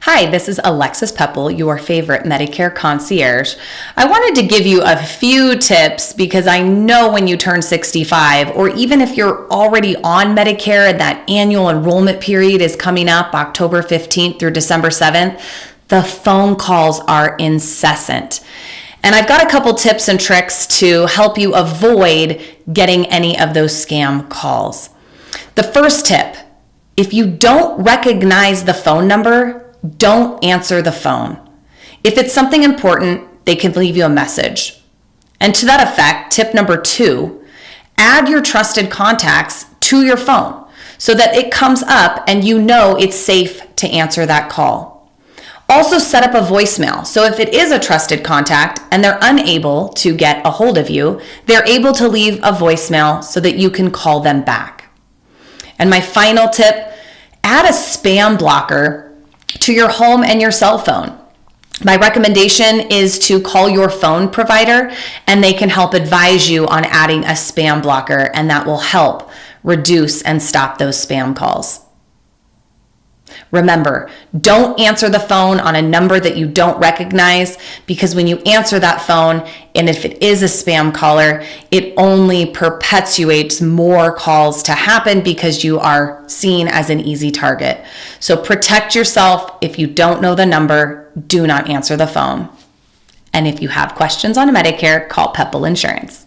Hi, this is Alexis Pepple, your favorite Medicare concierge. I wanted to give you a few tips because I know when you turn 65, or even if you're already on Medicare and that annual enrollment period is coming up October 15th through December 7th, the phone calls are incessant. And I've got a couple tips and tricks to help you avoid getting any of those scam calls. The first tip, if you don't recognize the phone number, don't answer the phone. If it's something important, they can leave you a message. And to that effect, tip number 2, add your trusted contacts to your phone so that it comes up and you know it's safe to answer that call. Also set up a voicemail. So if it is a trusted contact and they're unable to get a hold of you, they're able to leave a voicemail so that you can call them back. And my final tip, add a spam blocker to your home and your cell phone. My recommendation is to call your phone provider and they can help advise you on adding a spam blocker, and that will help reduce and stop those spam calls. Remember, don't answer the phone on a number that you don't recognize, because when you answer that phone, and if it is a spam caller, it only perpetuates more calls to happen because you are seen as an easy target. So protect yourself. If you don't know the number, do not answer the phone. And if you have questions on Medicare, call Pepple Insurance.